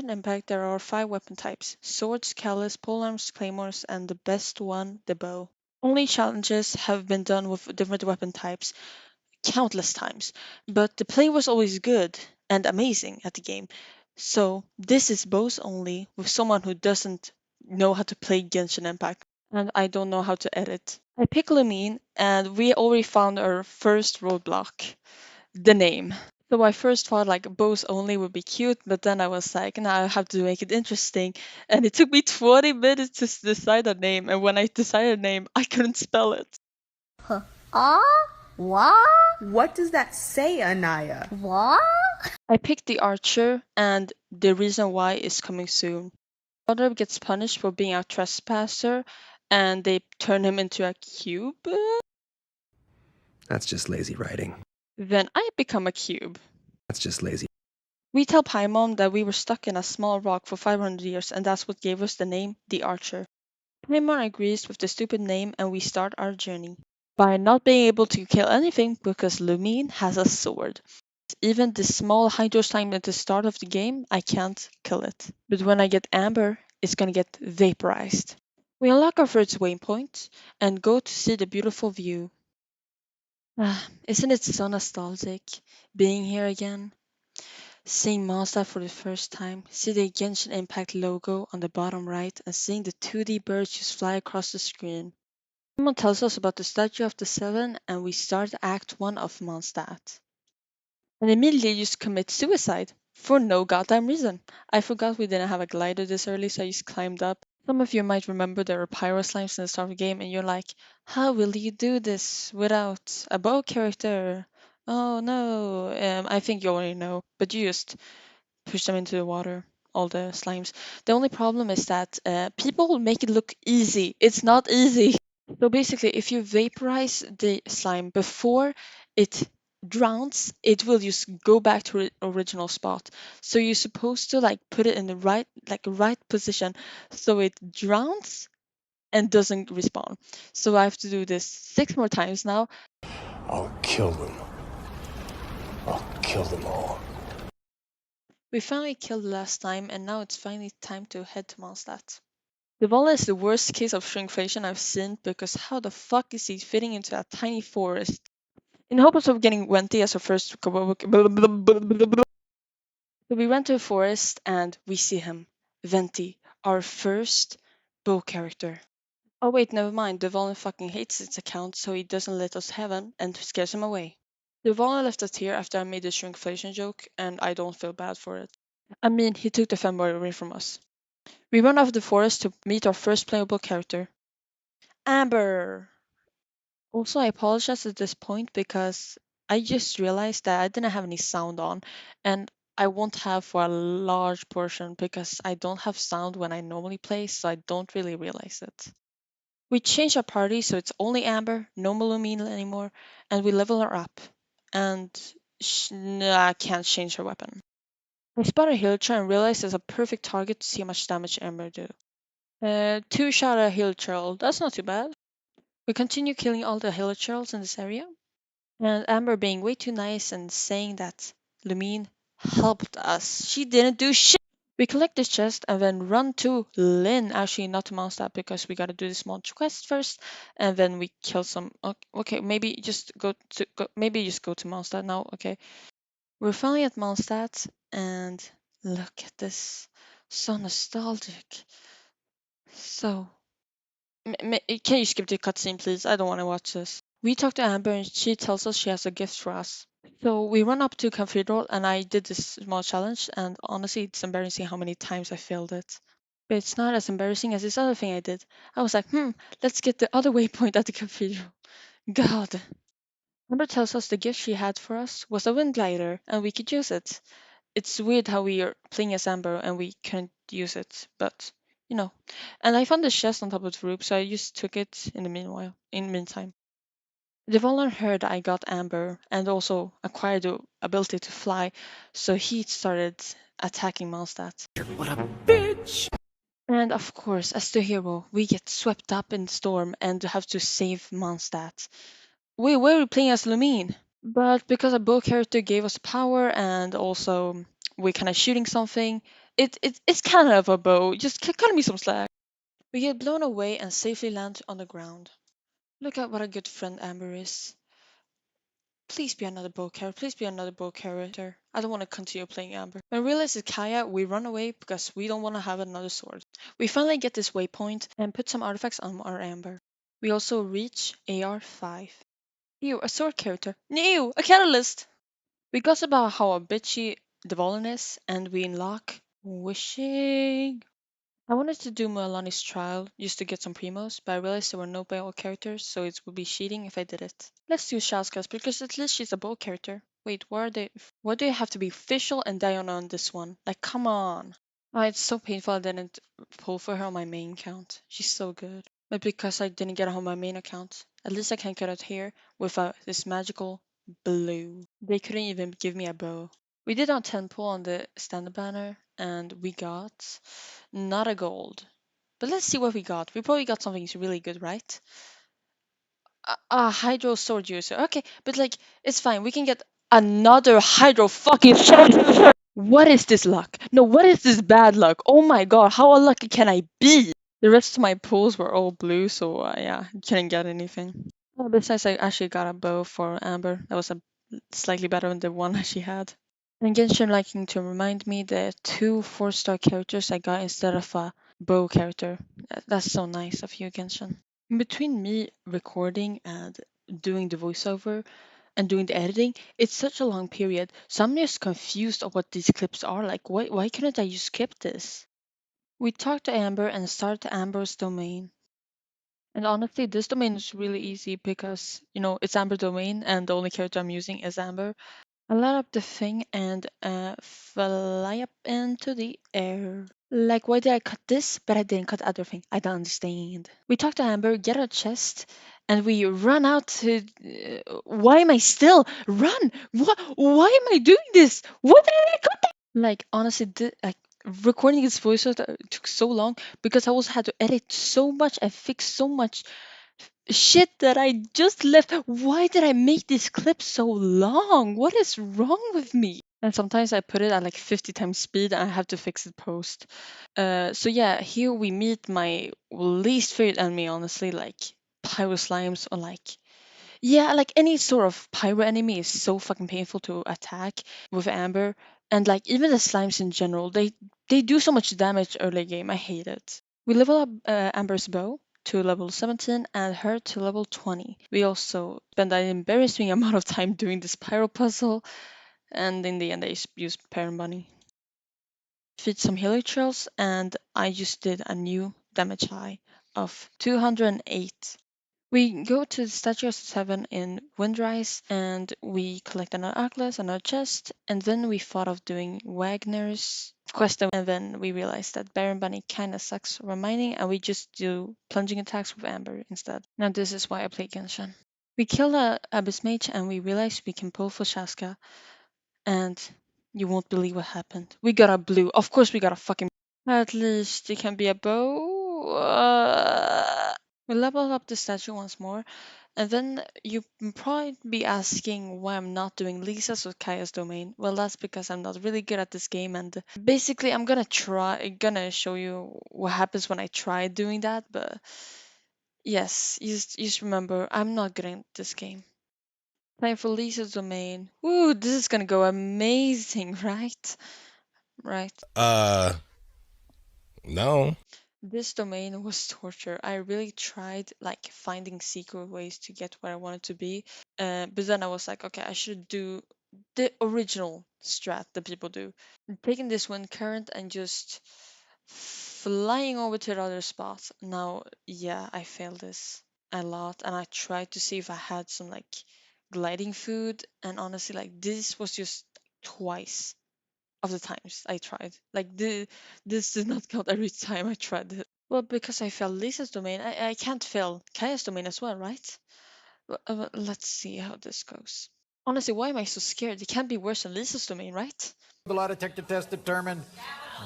Genshin Impact, there are 5 weapon types: swords, callus, polearms, claymores, and the best one, the bow. Only challenges have been done with different weapon types countless times, but the play was always good and amazing at the game. So this is bows only with someone who doesn't know how to play Genshin Impact, and I don't know how to edit. I pick Lumine, and we already found our first roadblock, the name. So I first thought like bows only would be cute, but then I was like, now I have to make it interesting. And it took me 20 minutes to decide a name, and when I decided a name, I couldn't spell it. Ah? What? What does that say, Anaya? What? I picked the archer, and the reason why is coming soon. Brother gets punished for being a trespasser, and they turn him into a cube. That's just lazy writing. Then I become a cube. That's just lazy. We tell Paimon that we were stuck in a small rock for 500 years, and that's what gave us the name, the Archer. Paimon agrees with the stupid name, and we start our journey. By not being able to kill anything because Lumine has a sword. Even the small hydro slime at the start of the game, I can't kill it. But when I get Amber, it's gonna get vaporized. We unlock our first waypoint and go to see the beautiful view. Isn't it so nostalgic being here again? Seeing Mazda for the first time, see the Genshin Impact logo on the bottom right, and seeing the 2D birds just fly across the screen. Someone tells us about the Statue of the Seven, and we start Act 1 of Mondstadt. And immediately just commit suicide for no goddamn reason. I forgot we didn't have a glider this early, so I just climbed up. Some of you might remember there were pyro slimes in the start of the game, and you're like, how will you do this without a bow character? Oh no, I think you already know, but you just push them into the water, all the slimes. The only problem is that people make it look easy. It's not easy. So basically, if you vaporize the slime before it drowns, it will just go back to its original spot. So you're supposed to like put it in the right position so it drowns and doesn't respawn. So I have to do this 6 more times now. I'll kill them. I'll kill them all. We finally killed the last time, and now it's finally time to head to Mondstadt. The Volna is the worst case of shrinkflation I've seen, because how the fuck is he fitting into a tiny forest? In hopes of getting Venti as our first... So we went to the forest and we see him. Venti, our first bow character. Oh wait, never mind. The Volna fucking hates its account, so he doesn't let us have him and scares him away. The Volna left us here after I made the shrinkflation joke, and I don't feel bad for it. I mean, he took the fanboy away from us. We run off the forest to meet our first playable character, Amber. Also, I apologize at this point because I just realized that I didn't have any sound on, and I won't have for a large portion because I don't have sound when I normally play, so I don't really realize it. We change our party so it's only Amber, no Malumine anymore, and we level her up. And I can't change her weapon. I spot a Hilcher and realize it's a perfect target to see how much damage Amber do. 2 shot at Hilcher, that's not too bad. We continue killing all the Hilchers in this area, and Amber being way too nice and saying that Lumine helped us. She didn't do shit! We collect this chest and then run to Lynn. Actually, not to Mondstadt because we gotta do this small quest first, and then we kill some. Okay, maybe just go to Mondstadt now. Okay, we're finally at Mondstadt, and look at this, so nostalgic. So, can you skip the cutscene, please? I don't want to watch this. We talk to Amber, and she tells us she has a gift for us. So we run up to Cathedral, and I did this small challenge, and honestly, it's embarrassing how many times I failed it. But it's not as embarrassing as this other thing I did. I was like, let's get the other waypoint at the Cathedral. God. Amber tells us the gift she had for us was a wind glider, and we could use it. It's weird how we are playing as Amber and we can't use it, but you know. And I found the chest on top of the roof, so I just took it in the meantime. The Volan heard I got Amber and also acquired the ability to fly, so he started attacking Mondstadt. What a bitch! And of course, as the hero, we get swept up in the storm and have to save Mondstadt. We were playing as Lumine, but because a bow character gave us power and also we kind of shooting something, It's kind of a bow. Just cut me some slack. We get blown away and safely land on the ground. Look at what a good friend Amber is. Please be another bow character. Please be another bow character. I don't want to continue playing Amber. When we realize it's Kaya, we run away because we don't want to have another sword. We finally get this waypoint and put some artifacts on our Amber. We also reach AR5. Ew, a sword character. Ew, a catalyst! We gossip about how bitchy the Volin is, and we unlock wishing. I wanted to do Mualani's trial just to get some primos, but I realized there were no bow characters, so it would be cheating if I did it. Let's do Shaska's because at least she's a bow character. Wait, why are they? Why do you have to be official and Diana on this one? Like, come on. Oh, it's so painful I didn't pull for her on my main account. She's so good. But because I didn't get her on my main account, at least I can get it here with this magical blue. They couldn't even give me a bow. We did our 10 pull on the standard banner and we got not a gold. But let's see what we got. We probably got something really good, right? Hydro sword user. Okay, but like, it's fine. We can get another hydro fucking sword user. What is this luck? No, what is this bad luck? Oh my god, how unlucky can I be? The rest of my pulls were all blue, so yeah, couldn't get anything. Well, besides, I actually got a bow for Amber. That was a slightly better than the one she had. And Genshin liking to remind me the 2 4-star characters I got instead of a bow character. That's so nice of you, Genshin. In between me recording and doing the voiceover and doing the editing, it's such a long period. So I'm just confused of what these clips are. Like, why couldn't I just skip this? We talked to Amber and started Amber's domain. And honestly, this domain is really easy because, it's Amber domain and the only character I'm using is Amber. I light up the thing and fly up into the air. Like, why did I cut this, but I didn't cut the other thing? I don't understand. We talk to Amber, get a chest, and we run out to. Why am I still? Run! Why am I doing this? What did I cut? Like, honestly, like, recording this voiceover took so long because I also had to edit so much and fix so much shit that I just left. Why did I make this clip so long? What is wrong with me? And sometimes I put it at like 50 times speed and I have to fix it post. So yeah, here we meet my least favorite enemy, honestly, like pyro slimes or like any sort of pyro enemy is so fucking painful to attack with Amber. And like even the slimes in general, they do so much damage early game. I hate it. We level up Amber's bow to level 17 and her to level 20. We also spend an embarrassing amount of time doing this pyro puzzle, and in the end I used Parent Bunny. Feed some healer trails, and I just did a new damage high of 208. We go to the Statue of Seven in Windrise, and we collect another Atlas, another chest, and then we thought of doing Wagner's quest, and then we realized that Baron Bunny kinda sucks for mining, and we just do plunging attacks with Amber instead. Now this is why I play Genshin. We kill a Abyss Mage, and we realize we can pull for Shaska, and you won't believe what happened. We got a blue. Of course we got a fucking... At least it can be a bow. We level up the statue once more, and then you probably be asking why I'm not doing Lisa's or Kaya's domain. Well, that's because I'm not really good at this game, and basically I'm gonna show you what happens when I try doing that, but yes, just remember, I'm not good at this game. Time for Lisa's domain. Woo, this is gonna go amazing, right? Right. No. This domain was torture. I really tried like finding secret ways to get where I wanted to be. But then I was like, okay, I should do the original strat that people do. Taking this wind current and just flying over to the other spot. Now, yeah, I failed this a lot, and I tried to see if I had some like gliding food, and honestly, like this was just twice of the times I tried. Like this did not count every time I tried it. Well, because I failed Lisa's domain, I can't fail Kaya's domain as well, right? Let's see how this goes. Honestly, why am I so scared? It can't be worse than Lisa's domain, right? The lie detector test determined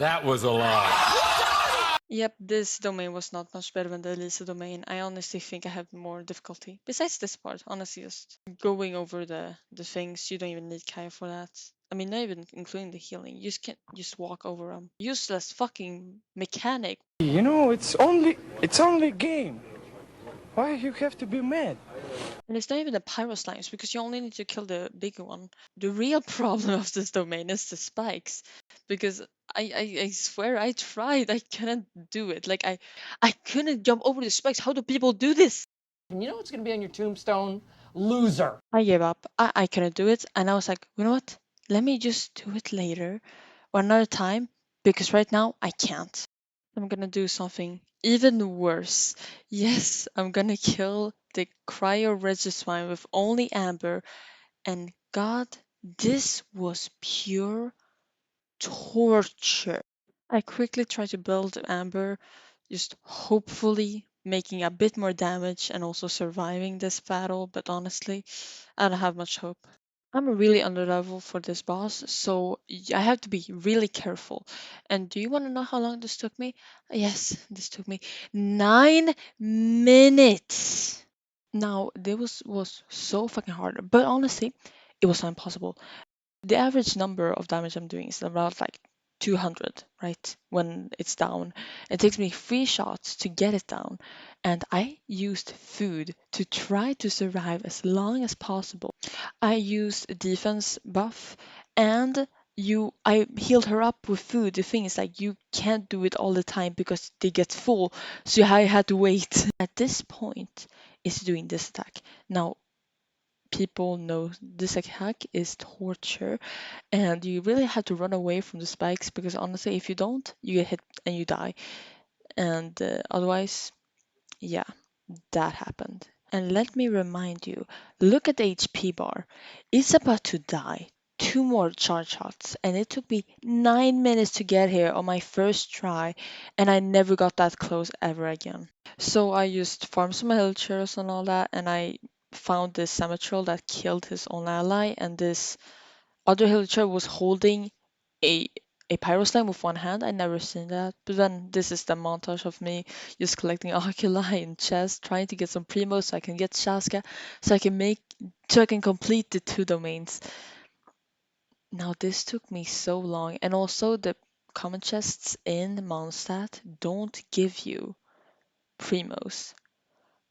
that was a lie. Yep, this domain was not much better than the Elisa domain. I honestly think I have more difficulty. Besides this part, honestly, just going over the things, you don't even need Kaya for that. I mean, not even including the healing. You just can't just walk over them. Useless fucking mechanic. You know, it's only game. Why you have to be mad? And it's not even the pyro slimes because you only need to kill the bigger one. The real problem of this domain is the spikes, because I swear I tried. I couldn't do it. Like I couldn't jump over the spikes. How do people do this? And you know what's going to be on your tombstone? Loser. I gave up. I couldn't do it, and I was like, you know what? Let me just do it later or another time because right now I can't. I'm gonna do something even worse. Yes, I'm gonna kill the cryo registwine with only amber. And God, this was pure torture. I quickly tried to build amber, just hopefully making a bit more damage and also surviving this battle, but honestly, I don't have much hope. I'm really under level for this boss, so I have to be really careful. And do you want to know how long this took me? Yes, this took me 9 minutes. Now, this was so fucking hard, but honestly, it was not impossible. The average number of damage I'm doing is about like 200, right? When it's down. It takes me 3 shots to get it down, and I used food to try to survive as long as possible. I used a defense buff, and I healed her up with food. The thing is like you can't do it all the time because they get full, so I had to wait. At this point, is doing this attack. Now people know this attack is torture, and you really have to run away from the spikes because honestly, if you don't, you get hit and you die. And otherwise, yeah, that happened. And let me remind you, look at the HP bar. It's about to die. 2 more charge shots, and it took me 9 minutes to get here on my first try, and I never got that close ever again. So I used farm some villagers and all that, and I found this Samatrol that killed his own ally, and this other villager was holding a a pyro slime with one hand. I never seen that. But then this is the montage of me just collecting oculi in chests, trying to get some primos so I can get Shaska, so I can complete the 2 domains. Now this took me so long, and also the common chests in Mondstadt don't give you primos.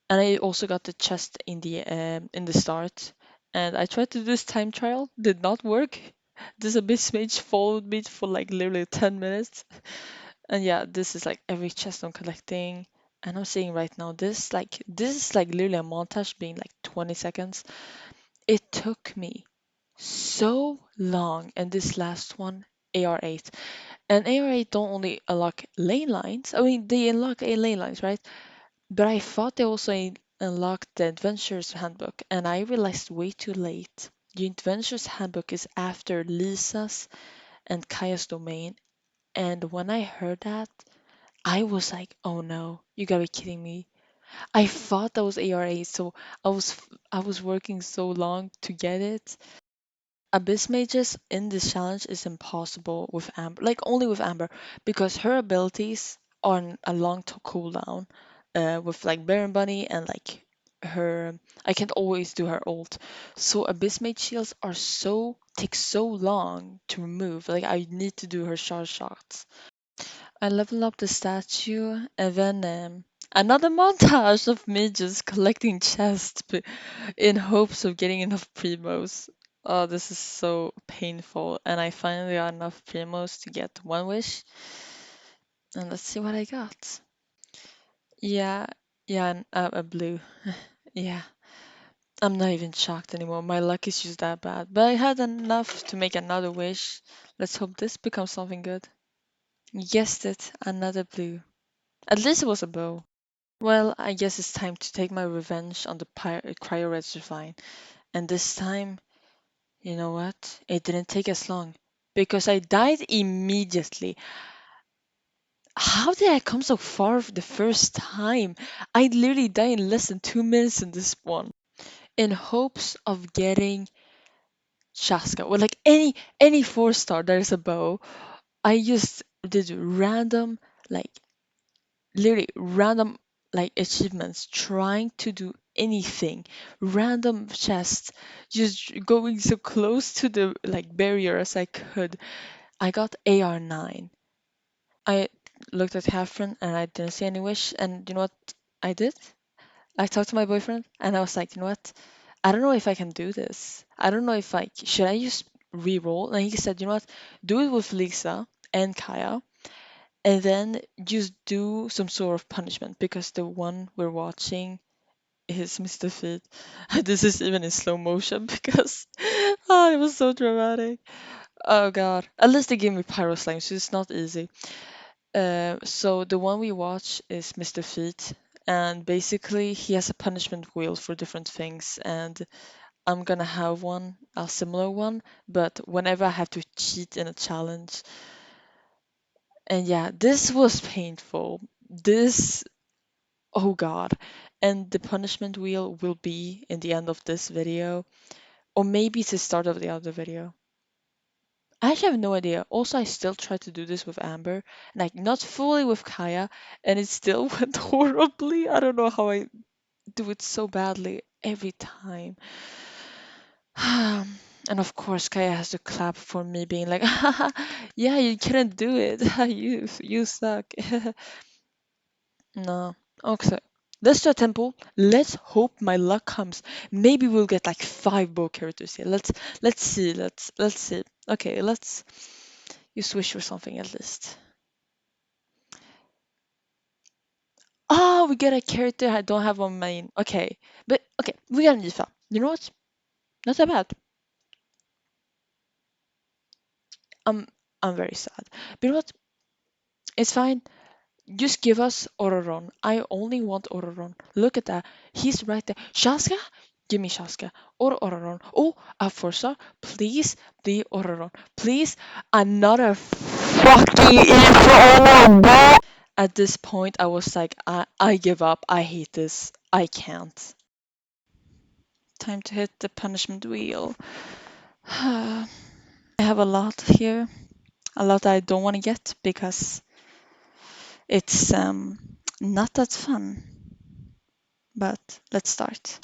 And I also got the chest in the start. And I tried to do this time trial, did not work. This abyss mage followed me for like literally 10 minutes. And yeah, this is like every chest I'm collecting. And I'm seeing right now this is like literally a montage being like 20 seconds. It took me so long, and this last one, AR8. And AR8 don't only unlock lane lines. I mean, they unlock a lane lines, right? But I thought they also unlocked the Adventurer's Handbook, and I realized way too late. The Adventurer's Handbook is after Lisa's and Kaya's domain, and when I heard that, I was like, oh no, you gotta be kidding me. I thought that was ARA, so I was working so long to get it. Abyss Mages in this challenge is impossible with Amber, like only with Amber, because her abilities are on a long cooldown. With like Baron Bunny and like her, I can't always do her ult. So Abyss Mage shields are take so long to remove. Like I need to do her charge shots. I level up the statue, and then another montage of me just collecting chests in hopes of getting enough primos. Oh, this is so painful. And I finally got enough primos to get one wish. And let's see what I got. Yeah, yeah, a blue. Yeah, I'm not even shocked anymore. My luck is just that bad. But I had enough to make another wish. Let's hope this becomes something good. You guessed it, another blue. At least it was a bow. Well, I guess it's time to take my revenge on the cryo reservoir. And this time, you know what? It didn't take as long because I died immediately. How did I come so far the first time? I literally died in less than 2 minutes in this one, in hopes of getting Shaska. Well, like any 4-star that is a bow, I just did random like literally random like achievements, trying to do anything, random chests, just going so close to the like barrier as I could. I got AR9. I looked at Catherine and I didn't see any wish. And you know what I did? I talked to my boyfriend and I was like, you know what? I don't know if I can do this. I don't know if I should I just re-roll. And he said, you know what? Do it with Lisa and Kaya, and then just do some sort of punishment because the one we're watching is Mr. Feet. This is even in slow motion because oh, it was so dramatic. Oh god. At least they gave me pyro slime, so it's not easy. So the one we watch is Mr. Feet, and basically he has a punishment wheel for different things, and I'm gonna have one, a similar one, but whenever I have to cheat in a challenge. And yeah, this was painful. This, oh god. And the punishment wheel will be in the end of this video, or maybe it's the start of the other video. I actually have no idea. Also, I still tried to do this with Amber, like not fully with Kaya, and it still went horribly. I don't know how I do it so badly every time. And of course, Kaya has to clap for me being like, yeah, you couldn't do it. You suck. No. Okay. Let's do a temple. Let's hope my luck comes. Maybe we'll get like 5 bow characters here. Let's see. Let's see. Okay, let's you wish for something at least. Oh, we get a character I don't have on main. Okay. But okay, we got Nifa. You know what? Not that bad. I'm I'm very sad. But you know what? It's fine. Just give us Ororon. I only want Ororon. Look at that. He's right there. Shaska? Give me Shaska. Or Ororon. Oh, a Forza. Please be Ororon. Please. Another fucking intro. At this point, I was like, I give up. I hate this. I can't. Time to hit the punishment wheel. I have a lot here. A lot I don't want to get because it's not that fun. But let's start.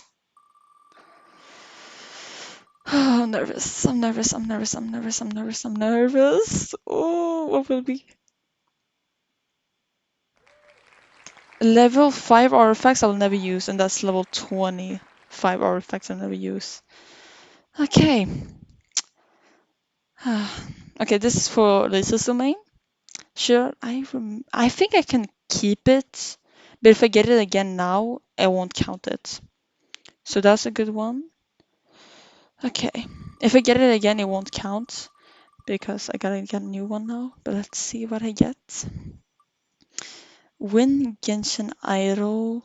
Oh, I'm nervous. I'm nervous. I'm nervous. I'm nervous. I'm nervous. I'm nervous. Oh, what will be? Level 5 artifacts I'll never use, and that's level 25 artifacts I'll never use. Okay. Okay, this is for Lisa's domain. Sure, I think I can keep it, but if I get it again now, I won't count it. So that's a good one. Okay, if I get it again, it won't count because I gotta get a new one now. But let's see what I get. Win Genshin Idol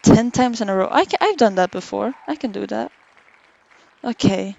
10 times in a row. I've done that before. I can do that. Okay.